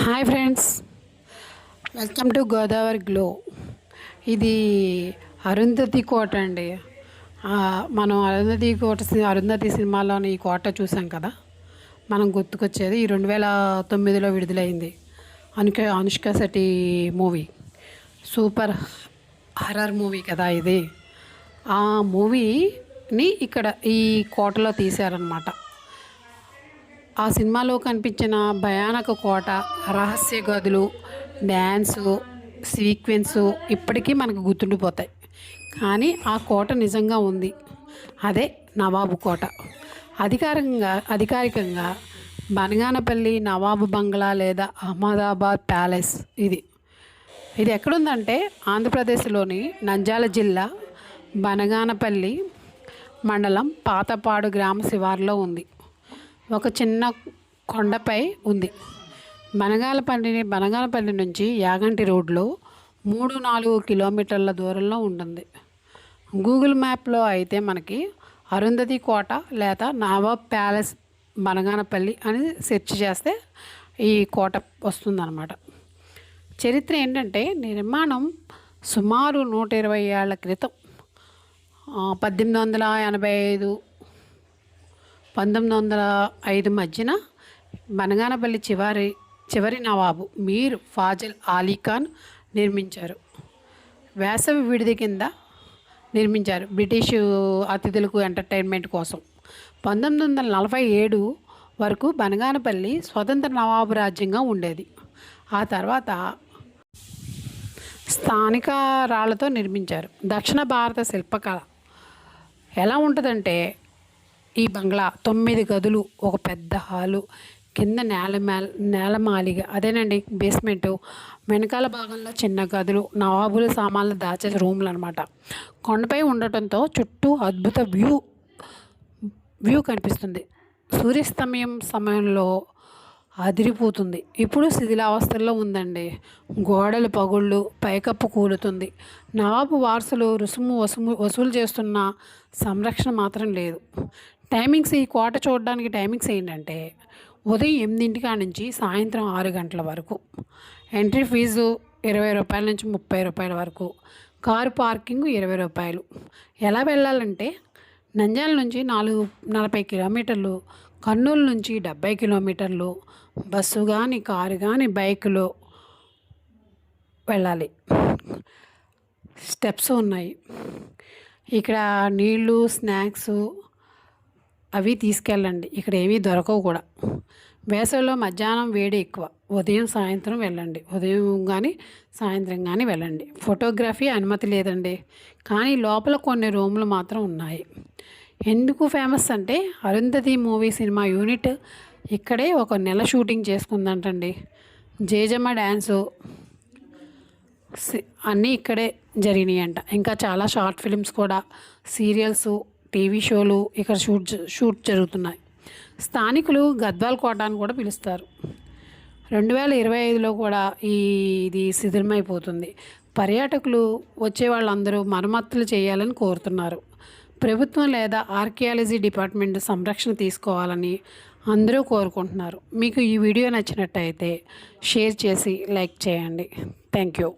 Hi friends, welcome to Godavari glow. ఇది అరుంధతి కోట అండి. మనం అరుంధతి సినిమాలోని ఈ కోట చూసాం కదా. మనం గుర్తుకొచ్చేది ఈ 2009లో విడుదలైంది Anushka Shetty movie. Super horror movie కదా ఇది. ఆ మూవీని ఇక్కడ ఈ కోటలో తీశారనమాట. ఆ సినిమాలో కనిపించిన భయానక కోట, రహస్య గదులు, డ్యాన్సు సీక్వెన్సు ఇప్పటికీ మనకు గుర్తుండిపోతాయి. కానీ ఆ కోట నిజంగా ఉంది. అదే నవాబు కోట. అధికారికంగా బనగానపల్లి నవాబు బంగ్లా లేదా అహ్మదాబాద్ ప్యాలెస్. ఇది ఎక్కడుందంటే ఆంధ్రప్రదేశ్లోని నంద్యాల జిల్లా బనగానపల్లి మండలం పాతపాడు గ్రామ శివారులో ఉంది. ఒక చిన్న కొండపై ఉంది. బనగానపల్లి నుంచి యాగంటి రోడ్లో 3-4 కిలోమీటర్ల దూరంలో ఉంటుంది. గూగుల్ మ్యాప్లో అయితే మనకి అరుంధతి కోట లేదా నవాబ్ ప్యాలెస్ బనగానపల్లి అని సెర్చ్ చేస్తే ఈ కోట వస్తుందన్నమాట. చరిత్ర ఏంటంటే, నిర్మాణం సుమారు 120 ఏళ్ల క్రితం 1885-1905 మధ్యన బనగానపల్లి చివరి నవాబు మీర్ ఫాజల్ అలీ ఖాన్ నిర్మించారు. వేసవి విడిది కింద నిర్మించారు, బ్రిటిష్ అతిథులకు ఎంటర్టైన్మెంట్ కోసం. 1947 వరకు బనగానపల్లి స్వతంత్ర నవాబు రాజ్యంగా ఉండేది. ఆ తర్వాత స్థానిక రాళ్లతో నిర్మించారు. దక్షిణ భారత శిల్పకళ ఎలా ఉంటుందంటే, ఈ బంగ్లా 9 గదులు, ఒక పెద్ద హాలు, కింద నేలమాలిగ అదేనండి బేస్మెంటు, వెనకాల భాగంలో చిన్న గదులు, నవాబుల సామాన్లు దాచే రూమ్లు అనమాట. కొండపై ఉండటంతో చుట్టూ అద్భుత వ్యూ కనిపిస్తుంది. సూర్యాస్తమయం సమయంలో అదిరిపోతుంది. ఇప్పుడు శిథిలావస్థల్లో ఉందండి. గోడలు పగుళ్ళు, పైకప్పు కూలుతుంది. నవాబు వారసులు రుసుము వసూలు చేస్తున్న సంరక్షణ మాత్రం లేదు. టైమింగ్స్, ఈ కోట చూడడానికి టైమింగ్స్ ఏంటంటే, ఉదయం 8 నుంచి సాయంత్రం 6 గంటల వరకు. ఎంట్రీ ఫీజు 20 రూపాయల నుంచి 30 రూపాయల వరకు. కారు పార్కింగ్ 20 రూపాయలు. ఎలా వెళ్ళాలంటే, నంద్యాల నుంచి 40 కిలోమీటర్లు, కర్నూలు నుంచి 70 కిలోమీటర్లు. బస్సు కానీ, కారు కానీ, బైకులో వెళ్ళాలి. స్టెప్స్ ఉన్నాయి. ఇక్కడ నీళ్ళు, స్నాక్స్ అవి తీసుకెళ్ళండి. ఇక్కడ ఏమీ దొరకవు కూడా. వేసవిలో మధ్యాహ్నం వేడి ఎక్కువ. ఉదయం సాయంత్రం వెళ్ళండి. ఉదయం కానీ సాయంత్రం కానీ వెళ్ళండి. ఫోటోగ్రఫీ అనుమతి లేదండి, కానీ లోపల కొన్ని రూములు మాత్రం ఉన్నాయి. ఎందుకు ఫేమస్ అంటే, అరుంధతి మూవీ సినిమా యూనిట్ ఇక్కడే 1 నెల షూటింగ్ చేసుకుందంటండి. జేజమ్మ డ్యాన్సు అన్నీ ఇక్కడే జరిగినాయంట. ఇంకా చాలా షార్ట్ ఫిలిమ్స్ కూడా, సీరియల్స్, టీవీ షోలు ఇక్కడ షూట్ జరుగుతున్నాయి. స్థానికులు గద్వాల్ కోట అని కూడా పిలుస్తారు. 2025లో కూడా ఇది శిథిలమైపోతుంది. పర్యాటకులు వచ్చే వాళ్ళందరూ మరమ్మతులు చేయాలని కోరుతున్నారు. ప్రభుత్వం లేదా ఆర్కియాలజీ డిపార్ట్మెంట్ సంరక్షణ తీసుకోవాలని అందరూ కోరుకుంటున్నారు. మీకు ఈ వీడియో నచ్చినట్టయితే షేర్ చేసి లైక్ చేయండి. Thank you.